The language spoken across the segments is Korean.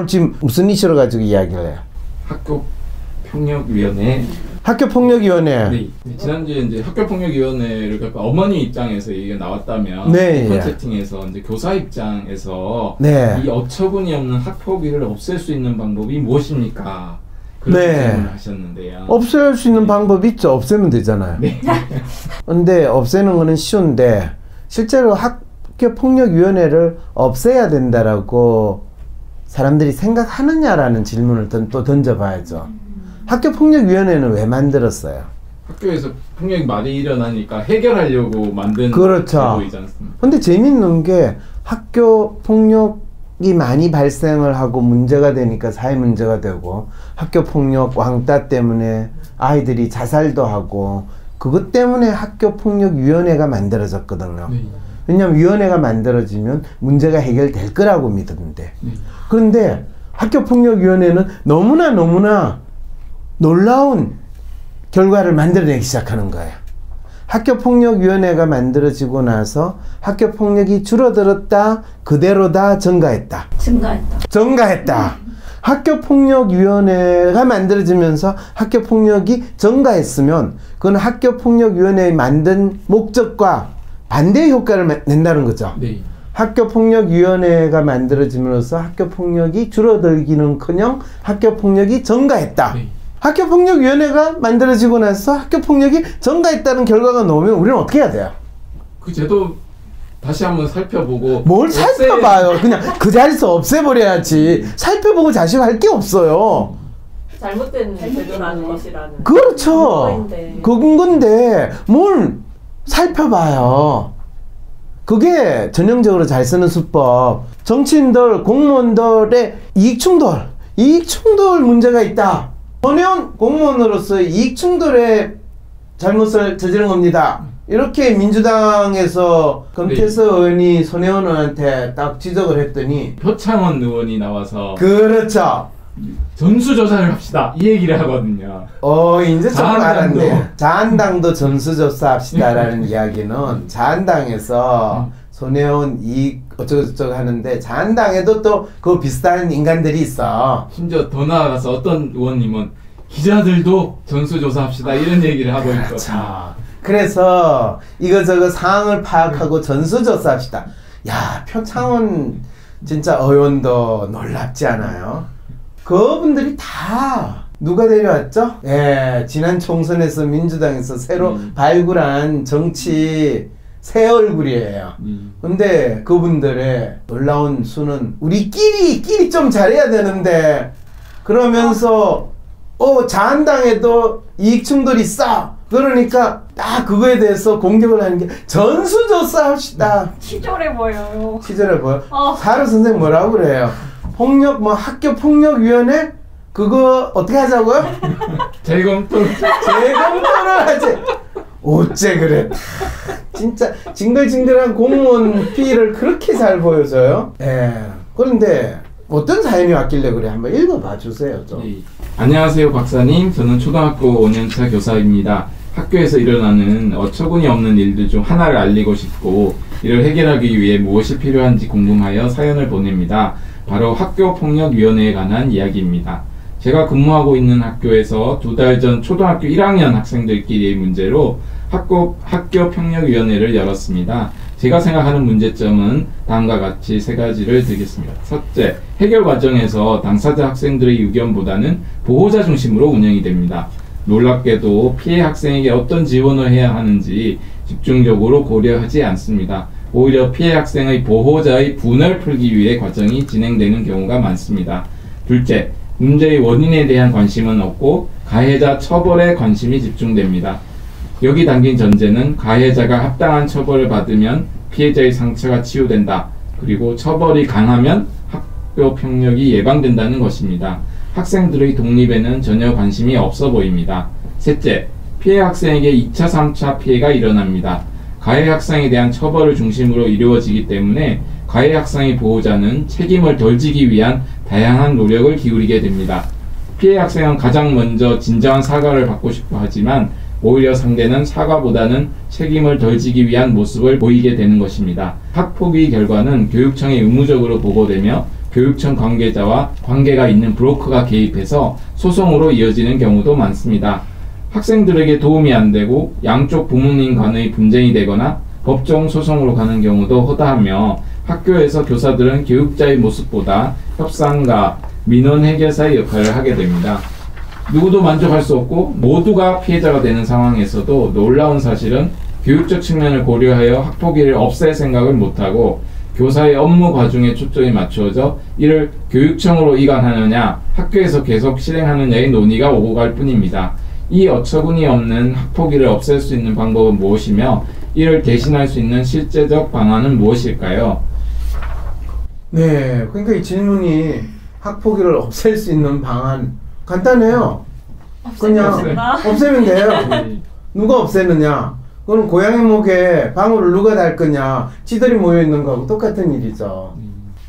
오늘 지금 무슨 이슈를 가지고 이야기를 해요? 학교폭력위원회. 학교폭력위원회. 네. 지난주에 이제 학교폭력위원회를 갖고 어머니 입장에서 얘기가 나왔다면 네. 오픈 채팅에서 이제 교사 입장에서 네. 이 어처구니 없는 학폭위를 없앨 수 있는 방법이 무엇입니까? 그런 질문을 하셨는데요. 없앨 수 있는 방법 있죠. 없애면 되잖아요. 네. 근데 없애는 거는 쉬운데 실제로 학교폭력위원회를 없애야 된다라고 사람들이 생각하느냐라는 질문을 또 던져봐야죠. 학교폭력위원회는 왜 만들었어요? 학교에서 폭력이 많이 일어나니까 해결하려고 만든 그렇죠. 제도이지 않습니까? 근데 재밌는 게 학교폭력이 많이 발생을 하고 문제가 되니까 사회 문제가 되고 학교폭력 왕따 때문에 아이들이 자살도 하고 그것 때문에 학교폭력위원회가 만들어졌거든요. 네. 왜냐하면 위원회가 만들어지면 문제가 해결될 거라고 믿었는데 그런데 학교폭력위원회는 너무나 놀라운 결과를 만들어내기 시작하는 거예요. 학교폭력위원회가 만들어지고 나서 학교폭력이 줄어들었다 그대로다 증가했다. 학교폭력위원회가 만들어지면서 학교폭력이 증가했으면 그건 학교폭력위원회에 만든 목적과 반대의 효과를 낸다는 거죠. 네. 학교폭력위원회가 만들어짐으로써 학교폭력이 줄어들기는커녕 학교폭력이 증가했다. 네. 학교폭력위원회가 만들어지고 나서 학교폭력이 증가했다는 결과가 나오면 우리는 어떻게 해야 돼요? 그 제도 다시 한번 살펴보고 뭘 살펴봐요. 그냥 그 자리에서 없애버려야지. 살펴보고 자식 할 게 없어요. 잘못된 제도라는 것이라는. 그렇죠. 그건 건데 뭘 살펴봐요. 그게 전형적으로 잘 쓰는 수법. 정치인들, 공무원들의 이익충돌 문제가 있다. 손혜원 공무원으로서 이익충돌의 잘못을 저지른 겁니다. 이렇게 민주당에서 금태섭 의원이 손혜원 의원한테 딱 지적을 했더니 표창원 의원이 나와서 그렇죠. 전수조사를 합시다 이 얘기를 하거든요. 이제 좀 알았네. 자한당도 전수조사 합시다라는 이야기는 자한당에서 손혜원 이익 어쩌고저쩌고 하는데 자한당에도 또 그 비슷한 인간들이 있어. 심지어 더 나아가서 어떤 의원님은 기자들도 전수조사 합시다 이런 얘기를 하고 있거든요. 그래서 이거저거 상황을 파악하고 전수조사 합시다. 야, 표창원 진짜 의원도 놀랍지 않아요? 그분들이 다 누가 데려왔죠? 예, 지난 총선에서 민주당에서 새로 발굴한 정치 새 얼굴이에요. 근데 그분들의 놀라운 수는 우리끼리 좀 잘해야 되는데 그러면서 자한당에도 이익충돌이 있어. 그러니까 딱 그거에 대해서 공격을 하는 게 전수조사 합시다. 치졸해 보여요. 치졸해 보여? 사료 선생님 뭐라고 그래요? 학교폭력위원회? 그거 어떻게 하자고요? 재검토를 하지. 어째 그래. 진짜 징글징글한 공무원 피를 그렇게 잘 보여줘요? 예. 그런데 어떤 사연이 왔길래 그래? 한번 읽어봐 주세요. 좀. 네. 안녕하세요 박사님. 저는 초등학교 5년차 교사입니다. 학교에서 일어나는 어처구니 없는 일들 중 하나를 알리고 싶고 이를 해결하기 위해 무엇이 필요한지 궁금하여 사연을 보냅니다. 바로 학교폭력위원회에 관한 이야기입니다. 제가 근무하고 있는 학교에서 2달 전 초등학교 1학년 학생들끼리의 문제로 학교폭력위원회를 열었습니다. 제가 생각하는 문제점은 다음과 같이 3가지를 드리겠습니다. 첫째, 해결 과정에서 당사자 학생들의 의견보다는 보호자 중심으로 운영이 됩니다. 놀랍게도 피해 학생에게 어떤 지원을 해야 하는지 집중적으로 고려하지 않습니다. 오히려 피해 학생의 보호자의 분을 풀기 위해 과정이 진행되는 경우가 많습니다. 둘째, 문제의 원인에 대한 관심은 없고 가해자 처벌에 관심이 집중됩니다. 여기 담긴 전제는 가해자가 합당한 처벌을 받으면 피해자의 상처가 치유된다. 그리고 처벌이 강하면 학교 폭력이 예방된다는 것입니다. 학생들의 독립에는 전혀 관심이 없어 보입니다. 셋째, 피해 학생에게 2차, 3차 피해가 일어납니다. 가해 학생에 대한 처벌을 중심으로 이루어지기 때문에 가해 학생의 보호자는 책임을 덜 지기 위한 다양한 노력을 기울이게 됩니다. 피해 학생은 가장 먼저 진정한 사과를 받고 싶어 하지만 오히려 상대는 사과보다는 책임을 덜 지기 위한 모습을 보이게 되는 것입니다. 학폭위 결과는 교육청에 의무적으로 보고되며 교육청 관계자와 관계가 있는 브로커가 개입해서 소송으로 이어지는 경우도 많습니다. 학생들에게 도움이 안 되고 양쪽 부모님 간의 분쟁이 되거나 법정 소송으로 가는 경우도 허다하며 학교에서 교사들은 교육자의 모습보다 협상가, 민원 해결사의 역할을 하게 됩니다. 누구도 만족할 수 없고 모두가 피해자가 되는 상황에서도 놀라운 사실은 교육적 측면을 고려하여 학폭위를 없앨 생각을 못하고 교사의 업무 과중에 초점이 맞추어져 이를 교육청으로 이관하느냐 학교에서 계속 실행하느냐의 논의가 오고 갈 뿐입니다. 이 어처구니 없는 학폭위를 없앨 수 있는 방법은 무엇이며 이를 대신할 수 있는 실제적 방안은 무엇일까요? 네, 그러니까 이 질문이 학폭위를 없앨 수 있는 방안 간단해요. 그냥 없애면 돼요. 누가 없애느냐? 그럼 고양이 목에 방울을 누가 달 거냐? 지들이 모여 있는 거하고 똑같은 일이죠.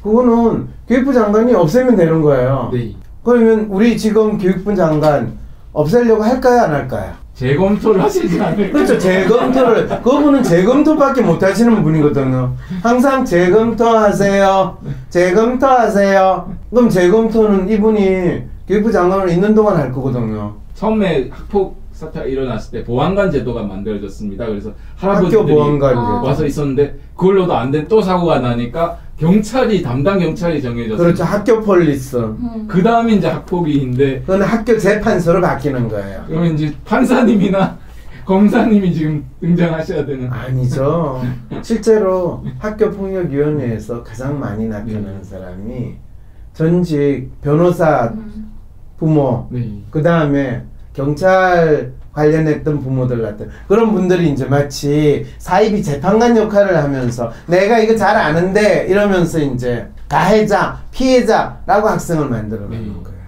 그거는 교육부 장관이 없애면 되는 거예요. 네. 그러면 우리 지금 교육부 장관 없애려고 할까요, 안 할까요? 재검토를 하시지 않을까요? 그렇죠. 재검토를 그분은 재검토밖에 못 하시는 분이거든요. 항상 재검토하세요. 재검토하세요. 그럼 재검토는 이분이 교육부 장관으로 있는 동안 할 거거든요. 처음에 학폭 사태가 일어났을 때 보안관 제도가 만들어졌습니다. 그래서 학교 할아버지들이 보안관 제도. 와서 있었는데 그걸로도 안 된 또 사고가 나니까 경찰이 담당 경찰이 정해졌어요. 그렇죠. 학교 폴리스. 그 다음이 이제 학폭위인데 그건 학교 재판소로 바뀌는 거예요. 그러면 이제 판사님이나 검사님이 지금 등장하셔야 되는. 아니죠. 실제로 학교폭력위원회에서 가장 많이 나타나는 사람이 전직 변호사 부모, 네. 그 다음에 경찰 관련했던 부모들 같은 그런 분들이 이제 마치 사이비 재판관 역할을 하면서 내가 이거 잘 아는데 이러면서 이제 가해자, 피해자라고 학생을 만들어내는 거예요.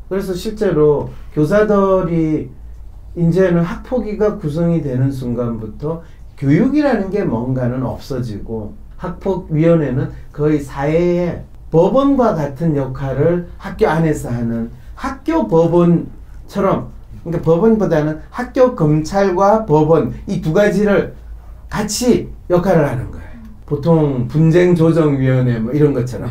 그래서 실제로 교사들이 이제는 학폭위가 구성이 되는 순간부터 교육이라는 게 뭔가는 없어지고 학폭위원회는 거의 사회의 법원과 같은 역할을 학교 안에서 하는 학교 법원처럼, 그러니까 법원보다는 학교 검찰과 법원 이 두 가지를 같이 역할을 하는 거예요. 보통 분쟁조정위원회 뭐 이런 것처럼.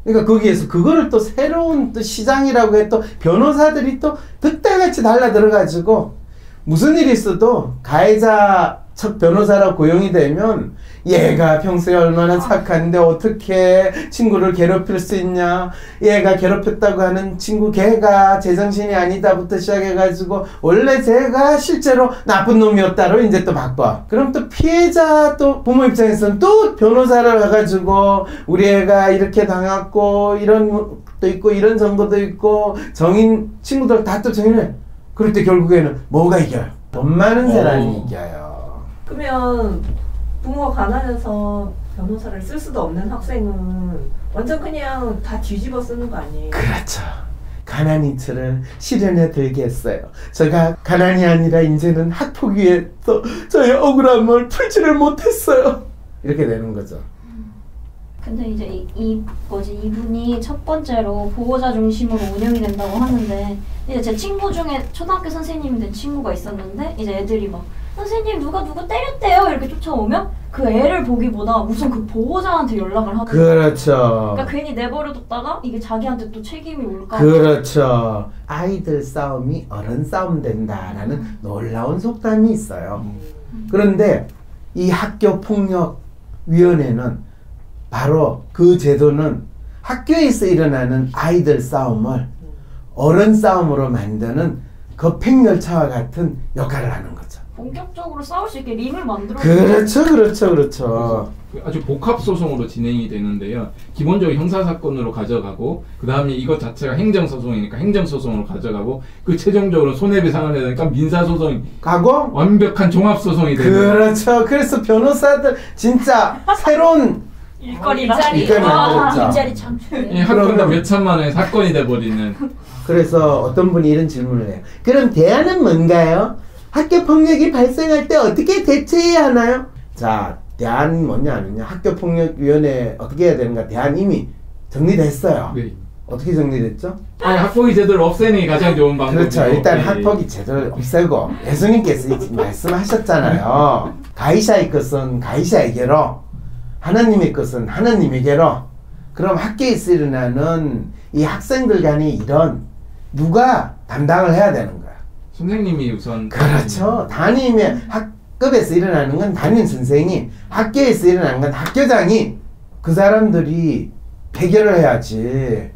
그러니까 거기에서 그거를 또 새로운 또 시장이라고 해 또 변호사들이 또 득달같이 달라들어가지고 무슨 일이 있어도 가해자 첫 변호사로 고용이 되면 얘가 평소에 얼마나 착한데 어떻게 친구를 괴롭힐 수 있냐, 얘가 괴롭혔다고 하는 친구 걔가 제정신이 아니다부터 시작해가지고 원래 쟤가 실제로 나쁜 놈이었다로 이제 또 바꿔. 그럼 또 피해자 또 부모 입장에서는 또 변호사를 해가지고 우리 애가 이렇게 당했고 이런 것도 있고 이런 정보도 있고 정인 친구들 다 또 정인해. 그럴 때 결국에는 뭐가 이겨요? 돈 많은 사람이 이겨요. 그러면 부모가 가난해서 변호사를 쓸 수도 없는 학생은 완전 그냥 다 뒤집어 쓰는 거 아니에요? 그렇죠. 가난이처럼 시련에 들게 했어요. 제가 가난이 아니라 이제는 학폭위에서 저의 억울함을 풀지를 못했어요. 이렇게 되는 거죠. 근데 이제 이분이 첫 번째로 보호자 중심으로 운영이 된다고 하는데, 이제 제 친구 중에 초등학교 선생님이 된 친구가 있었는데, 이제 애들이 막 선생님 누가 누구 때렸대요 이렇게 쫓아오면 그 애를 보기보다 우선 그 보호자한테 연락을 하는 거예요. 그렇죠. 그러니까 괜히 내버려뒀다가 이게 자기한테 또 책임이 올까. 그렇죠. 아이들 싸움이 어른 싸움 된다라는 놀라운 속담이 있어요. 그런데 이 학교폭력위원회는 바로 그 제도는 학교에서 일어나는 아이들 싸움을 어른 싸움으로 만드는 급행열차와 같은 역할을 하는 거죠. 본격적으로 싸울 수 있게 링을 만들어. 그렇죠, 그렇죠, 그렇죠. 아주 복합 소송으로 진행이 되는데요. 기본적으로 형사 사건으로 가져가고 그 다음에 이것 자체가 행정 소송이니까 행정 소송으로 가져가고 그 최종적으로 손해배상을 해야 되니까 민사 소송이 가고 완벽한 종합 소송이 되는. 그렇죠. 그래서 변호사들 진짜 새로운 일거리라. 일자리 창출. 이 학교당 몇 천만 원의 사건이 돼버리는. 그래서 어떤 분이 이런 질문을 해요. 그럼 대안은 뭔가요? 학교 폭력이 발생할 때 어떻게 대처해야 하나요? 자, 대안이 뭐냐면요. 학교폭력위원회 어떻게 해야 되는가? 대안 이미 정리됐어요. 네. 어떻게 정리됐죠? 아니, 학폭위 제도를 없애는 게 가장 좋은 방법이고. 그렇죠. 일단 학폭위 제도를 없애고 예수님께서 말씀하셨잖아요. 가이샤의 것은 가이샤에게로, 하나님의 것은 하나님에게로. 그럼 학교에서 일어나는 이 학생들 간의 일은 누가 담당을 해야 되는 거야. 선생님이 우선. 그렇죠. 담임의 학급에서 일어나는 건 담임 선생이, 학교에서 일어나는 건 학교장이, 그 사람들이 해결을 해야지.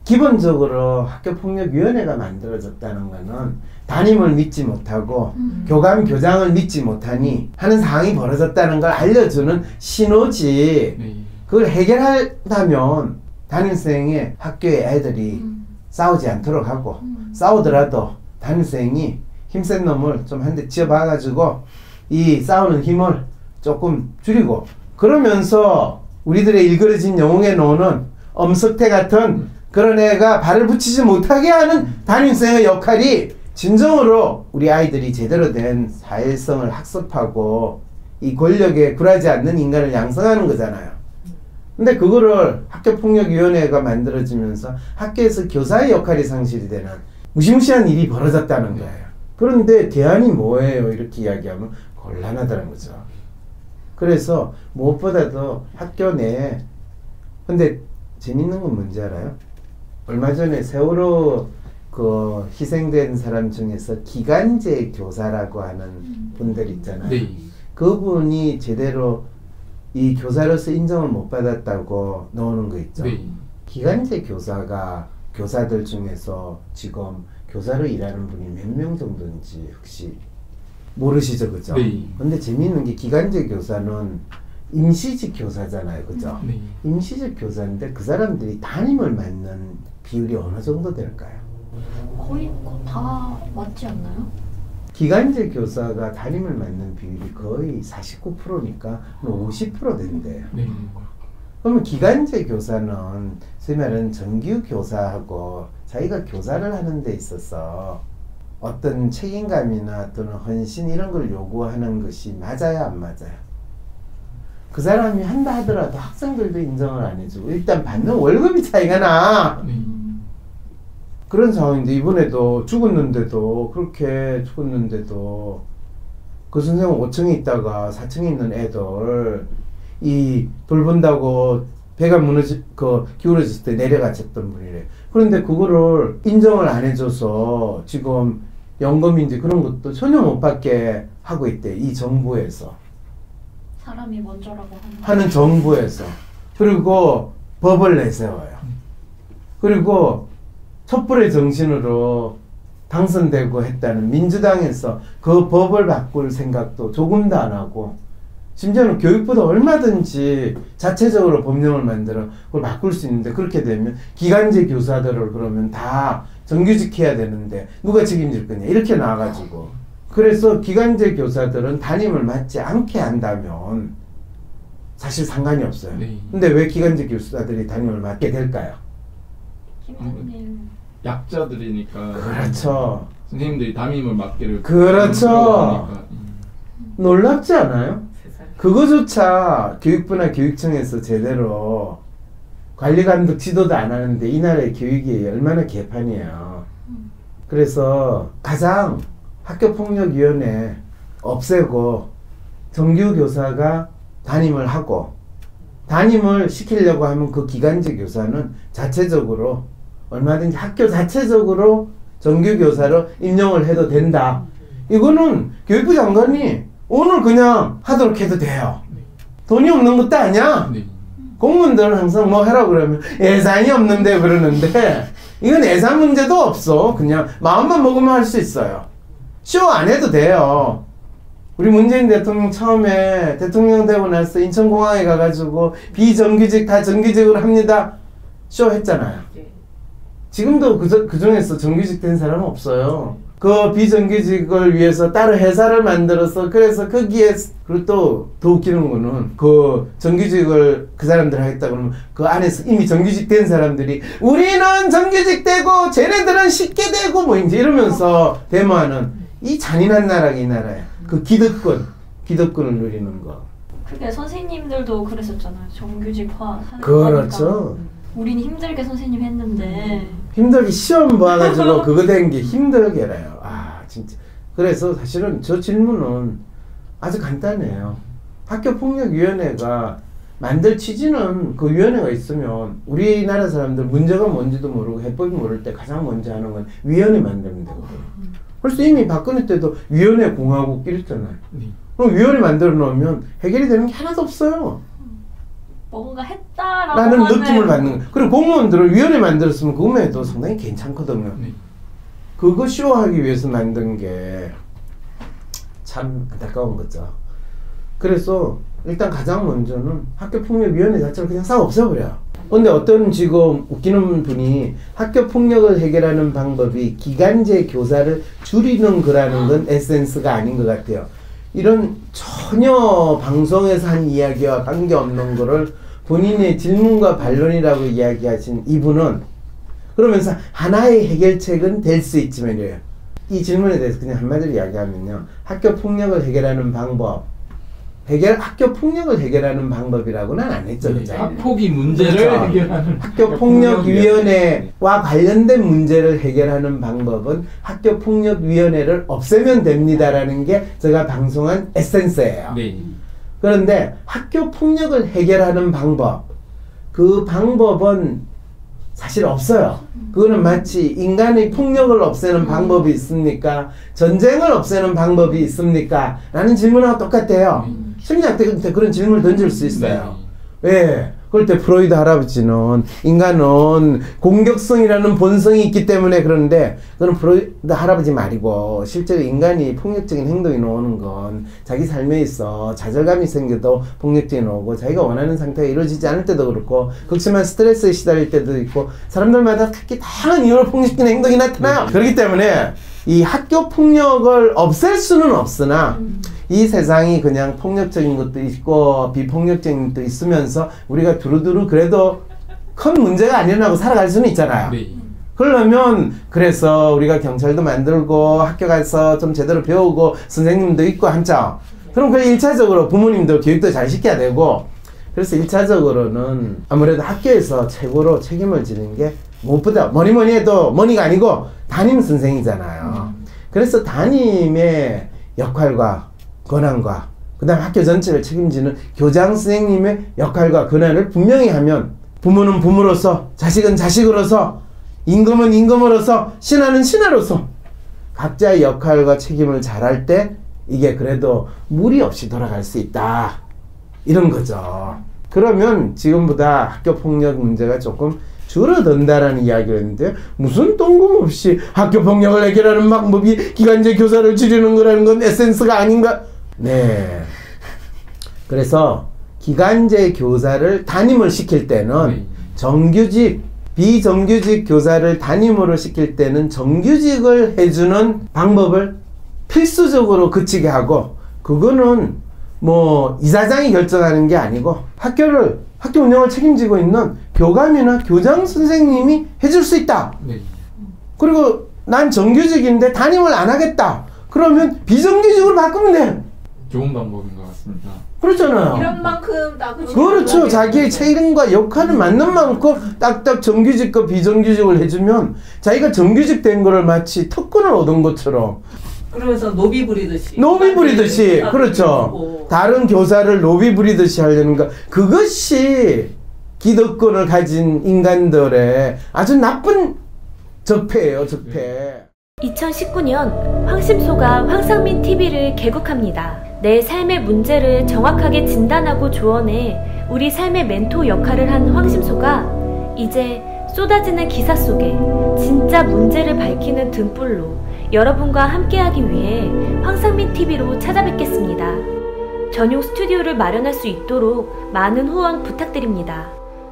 기본적으로 학교폭력위원회가 만들어졌다는 거는 담임을 믿지 못하고 교감, 교장을 믿지 못하니 하는 상황이 벌어졌다는 걸 알려주는 신호지. 네. 그걸 해결하려면 담임선생의 학교의 애들이 싸우지 않도록 하고, 싸우더라도 담임선생이 힘센 놈을 좀 한 대 지어봐가지고 이 싸우는 힘을 조금 줄이고, 그러면서 우리들의 일그러진 영웅에 놓는 엄석태 같은 그런 애가 발을 붙이지 못하게 하는 담임선생의 역할이 진정으로 우리 아이들이 제대로 된 사회성을 학습하고 이 권력에 굴하지 않는 인간을 양성하는 거잖아요. 근데 그거를 학교폭력위원회가 만들어지면서 학교에서 교사의 역할이 상실이 되는 무시무시한 일이 벌어졌다는 거예요. 그런데 대안이 뭐예요? 이렇게 이야기하면 곤란하다는 거죠. 그래서 무엇보다도 학교 내에, 근데 재밌는 건 뭔지 알아요? 얼마 전에 세월호 그 희생된 사람 중에서 기간제 교사라고 하는 분들 있잖아요. 네. 그분이 제대로 이 교사로서 인정을 못 받았다고 나오는 거 있죠. 네. 기간제 교사가 교사들 중에서 지금 교사로 일하는 분이 몇 명 정도인지 혹시 모르시죠, 그죠? 네. 근데 재미있는 게 기간제 교사는 임시직 교사잖아요, 그죠? 네. 임시직 교사인데 그 사람들이 담임을 맡는 비율이 어느 정도 될까요? 거의 다 맞지 않나요? 기간제 교사가 담임을 맡는 비율이 거의 49%니까 50% 된대요. 네. 그러면 기간제 교사는 소위 말하는 정규 교사하고 자기가 교사를 하는 데 있어서 어떤 책임감이나 또는 헌신 이런 걸 요구하는 것이 맞아요, 안 맞아요? 그 사람이 한다 하더라도 학생들도 인정을 안 해주고 일단 받는 월급이 차이가 나. 네. 그런 상황인데 이번에도 죽었는데도 그렇게 죽었는데도 그 선생은 5층에 있다가 4층에 있는 애들 이 돌본다고 배가 기울어졌을 때 내려갔었던 분이래. 그런데 그거를 인정을 안 해줘서 지금 연금인지 그런 것도 전혀 못 받게 하고 있대. 이 정부에서. 사람이 먼저라고 하는 정부에서. 그리고 법을 내세워요. 그리고 촛불의 정신으로 당선되고 했다는 민주당에서 그 법을 바꿀 생각도 조금도 안 하고, 심지어는 교육부도 얼마든지 자체적으로 법령을 만들어 그걸 바꿀 수 있는데, 그렇게 되면 기간제 교사들을 그러면 다 정규직 해야 되는데 누가 책임질 거냐 이렇게 나와가지고, 그래서 기간제 교사들은 담임을 맡지 않게 한다면 사실 상관이 없어요. 네. 근데 왜 기간제 교사들이 담임을 맡게 될까요? 힘든 일. 약자들이니까. 그렇죠. 선생님들이 담임을 맡기를. 그렇죠. 하니까. 놀랍지 않아요? 세상에. 그거조차 교육부나 교육청에서 제대로 관리감독 지도도 안 하는데 이 나라의 교육이 얼마나 개판이에요. 그래서 가장 학교폭력위원회 없애고 정규교사가 담임을 하고, 담임을 시키려고 하면 그 기간제 교사는 자체적으로 얼마든지 학교 자체적으로 정규교사로 임용을 해도 된다. 이거는 교육부 장관이 오늘 그냥 하도록 해도 돼요. 돈이 없는 것도 아니야. 네. 공무원들은 항상 뭐 하라고 그러면 예산이 없는데 그러는데, 이건 예산 문제도 없어. 그냥 마음만 먹으면 할 수 있어요. 쇼 안 해도 돼요. 우리 문재인 대통령 처음에 대통령 되고 나서 인천공항에 가가지고 비정규직 다 정규직으로 합니다 쇼 했잖아요. 네. 지금도 그 중에서 정규직 된 사람은 없어요. 그 비정규직을 위해서 따로 회사를 만들어서, 그래서 거기에, 그리고 또 더 웃기는 거는 그 정규직을 그 사람들 하겠다 그러면 그 안에서 이미 정규직 된 사람들이 우리는 정규직 되고 쟤네들은 쉽게 되고 뭐 이제 이러면서 데모하는 이 잔인한 나라가 이 나라야. 그 기득권을 누리는 거. 그게 선생님들도 그랬었잖아요. 정규직화 하는 그렇죠. 거니까. 우린 힘들게 선생님 했는데 힘들게 시험 봐가지고 그거 된 게 힘들게래요. 아 진짜. 그래서 사실은 저 질문은 아주 간단해요. 학교폭력위원회가 만들 취지는 그 위원회가 있으면 우리나라 사람들 문제가 뭔지도 모르고 해법이 모를 때 가장 먼저 하는 건 위원회 만들면 되거든요. 벌써 이미 박근혜 때도 위원회 공화국 이랬잖아요. 그럼 위원회 만들어 놓으면 해결이 되는 게 하나도 없어요. 뭔가 했다라고 라는 느낌을 받는 거예요. 그리고 공무원들을 위원회 만들었으면 그것만해도 상당히 괜찮거든요. 그거 쇼하기 위해서 만든 게 참 안타까운 거죠. 그래서 일단 가장 먼저는 학교폭력위원회 자체를 그냥 싹 없애버려요. 근데 어떤 지금 웃기는 분이 학교폭력을 해결하는 방법이 기간제 교사를 줄이는 거라는 건 에센스가 아닌 것 같아요. 이런 전혀 방송에서 한 이야기와 관계없는 거를 본인의 질문과 반론이라고 이야기하신 이분은 그러면서 하나의 해결책은 될 수 있지만요. 이 질문에 대해서 그냥 한마디로 이야기하면요. 학교폭력을 해결하는 방법, 학교폭력을 해결하는 방법이라고는 안 했죠. 그죠? 학폭이 문제를 그렇죠. 해결하는 학교폭력위원회와 관련된 문제를 해결하는 방법은 학교폭력위원회를 없애면 됩니다라는 게 제가 방송한 에센스예요. 네. 그런데 학교폭력을 해결하는 방법, 그 방법은 사실 없어요. 그거는 마치 인간의 폭력을 없애는 방법이 있습니까? 전쟁을 없애는 방법이 있습니까? 라는 질문하고 똑같아요. 심리학 때 그런 질문을 던질 수 있어요. 왜? 그럴 때 프로이드 할아버지는 인간은 공격성이라는 본성이 있기 때문에 그러는데 그건 프로이드 할아버지 말이고 실제로 인간이 폭력적인 행동이 나오는 건 자기 삶에 있어 좌절감이 생겨도 폭력적이 나오고 자기가 원하는 상태가 이루어지지 않을 때도 그렇고 극심한 스트레스에 시달릴 때도 있고 사람들마다 각기 다양한 이유로 폭력적인 행동이 나타나요. 그렇기 때문에 이 학교 폭력을 없앨 수는 없으나 이 세상이 그냥 폭력적인 것도 있고 비폭력적인 것도 있으면서 우리가 두루두루 그래도 큰 문제가 안 일어나고 살아갈 수는 있잖아요. 네. 그러려면 그래서 우리가 경찰도 만들고 학교 가서 좀 제대로 배우고 선생님도 있고 한참 그럼 그 1차적으로 부모님도 교육도 잘 시켜야 되고 그래서 1차적으로는 아무래도 학교에서 최고로 책임을 지는 게 무엇보다 뭐니 해도 뭐니가 아니고 담임 선생이잖아요. 그래서 담임의 역할과 권한과 그 다음 학교 전체를 책임지는 교장 선생님의 역할과 권한을 분명히 하면 부모는 부모로서 자식은 자식으로서 임금은 임금으로서 신하는 신하로서 각자의 역할과 책임을 잘할 때 이게 그래도 무리 없이 돌아갈 수 있다 이런 거죠. 그러면 지금보다 학교폭력 문제가 조금 줄어든다라는 이야기를 했는데 무슨 뜬금없이 학교폭력을 해결하는 방법이 기간제 교사를 줄이는 거라는 건 에센스가 아닌가? 네. 그래서 기간제 교사를 담임을 시킬 때는 정규직, 비정규직 교사를 담임으로 시킬 때는 정규직을 해주는 방법을 필수적으로 그치게 하고 그거는 뭐 이사장이 결정하는 게 아니고 학교 운영을 책임지고 있는 교감이나 교장 선생님이 해줄 수 있다. 네. 그리고 난 정규직인데 담임을 안 하겠다. 그러면 비정규직으로 바꾸면 돼. 좋은 방법인 것 같습니다. 그렇잖아요. 이런 만큼 딱 그렇죠. 자기의 책임과 역할을 맞는 만큼 딱딱 정규직과 비정규직을 해주면 자기가 정규직 된 거를 마치 특권을 얻은 것처럼 그러면서 노비 부리듯이 그렇죠. 다른 교사를 노비 부리듯이 하려는 거 그것이 기득권을 가진 인간들의 아주 나쁜 적폐예요. 적폐. 2019년 황심소가 황상민 TV를 개국합니다. 내 삶의 문제를 정확하게 진단하고 조언해 우리 삶의 멘토 역할을 한 황심소가 이제 쏟아지는 기사 속에 진짜 문제를 밝히는 등불로 여러분과 함께하기 위해 황상민 TV로 찾아뵙겠습니다. 전용 스튜디오를 마련할 수 있도록 많은 후원 부탁드립니다.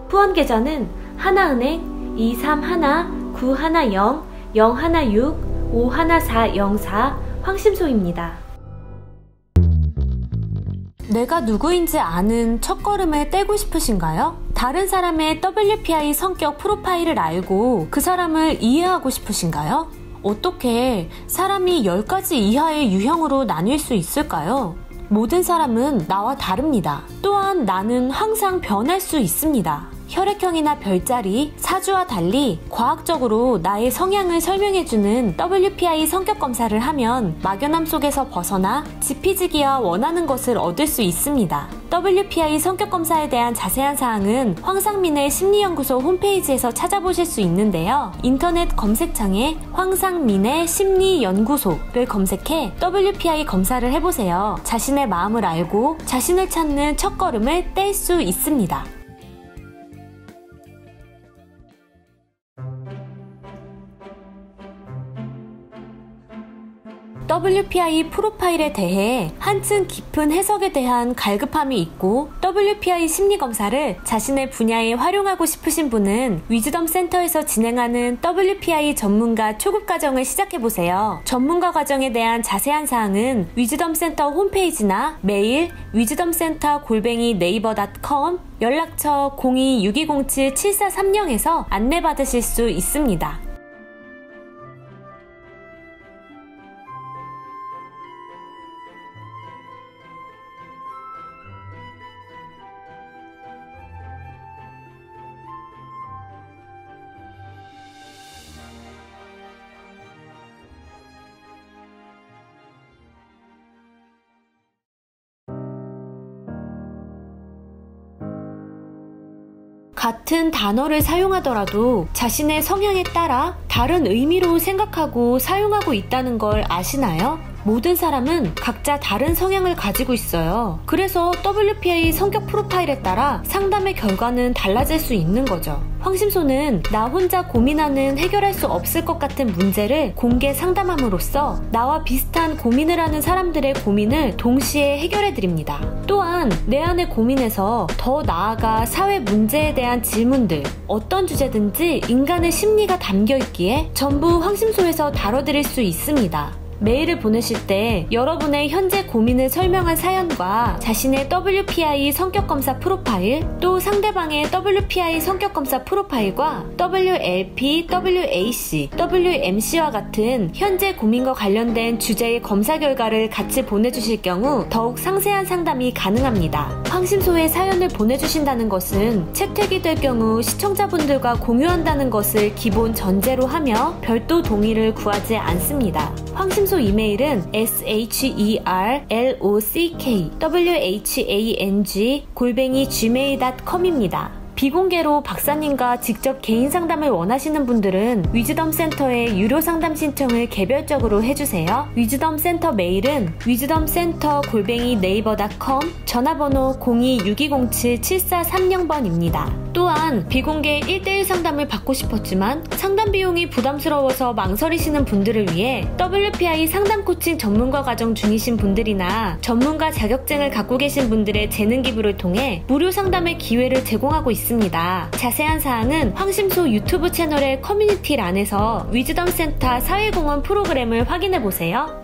후원 계좌는 하나은행 231-910-016-51404 황심소입니다. 내가 누구인지 아는 첫걸음을 떼고 싶으신가요? 다른 사람의 WPI 성격 프로파일을 알고 그 사람을 이해하고 싶으신가요? 어떻게 사람이 10가지 이하의 유형으로 나뉠 수 있을까요? 모든 사람은 나와 다릅니다. 또한 나는 항상 변할 수 있습니다. 혈액형이나 별자리, 사주와 달리 과학적으로 나의 성향을 설명해주는 WPI 성격 검사를 하면 막연함 속에서 벗어나 지피지기와 원하는 것을 얻을 수 있습니다. WPI 성격 검사에 대한 자세한 사항은 황상민의 심리연구소 홈페이지에서 찾아보실 수 있는데요. 인터넷 검색창에 황상민의 심리연구소를 검색해 WPI 검사를 해보세요. 자신의 마음을 알고 자신을 찾는 첫걸음을 뗄 수 있습니다. WPI 프로파일에 대해 한층 깊은 해석에 대한 갈급함이 있고 WPI 심리검사를 자신의 분야에 활용하고 싶으신 분은 위즈덤 센터에서 진행하는 WPI 전문가 초급 과정을 시작해보세요. 전문가 과정에 대한 자세한 사항은 위즈덤 센터 홈페이지나 메일 wisdomcenter@naver.com 연락처 02-6207-7430에서 안내받으실 수 있습니다. 같은 단어를 사용하더라도 자신의 성향에 따라 다른 의미로 생각하고 사용하고 있다는 걸 아시나요? 모든 사람은 각자 다른 성향을 가지고 있어요. 그래서 WPI 성격 프로파일에 따라 상담의 결과는 달라질 수 있는 거죠. 황심소는 나 혼자 고민하는 해결할 수 없을 것 같은 문제를 공개 상담함으로써 나와 비슷한 고민을 하는 사람들의 고민을 동시에 해결해드립니다. 또한 내 안의 고민에서 더 나아가 사회 문제에 대한 질문들, 어떤 주제든지 인간의 심리가 담겨있기에 전부 황심소에서 다뤄드릴 수 있습니다. 메일을 보내실 때 여러분의 현재 고민을 설명한 사연과 자신의 WPI 성격검사 프로파일, 또 상대방의 WPI 성격검사 프로파일과 WLP, WAC, WMC와 같은 현재 고민과 관련된 주제의 검사 결과를 같이 보내주실 경우 더욱 상세한 상담이 가능합니다. 황심소에 사연을 보내주신다는 것은 채택이 될 경우 시청자분들과 공유한다는 것을 기본 전제로 하며 별도 동의를 구하지 않습니다. 황심소 이메일은 sherlockWHANG@gmail.com입니다. 비공개로 박사님과 직접 개인 상담을 원하시는 분들은 위즈덤 센터에 유료 상담 신청을 개별적으로 해주세요. 위즈덤 센터 메일은 wisdomcenter@naver.com, 전화번호 02-6207-7430번입니다. 또한 비공개 1대1 상담을 받고 싶었지만 상담 비용이 부담스러워서 망설이시는 분들을 위해 WPI 상담 코칭 전문가 과정 중이신 분들이나 전문가 자격증을 갖고 계신 분들의 재능 기부를 통해 무료 상담의 기회를 제공하고 있습니다. 자세한 사항은 황심소 유튜브 채널의 커뮤니티란에서 위즈덤 센터 사회공헌 프로그램을 확인해보세요.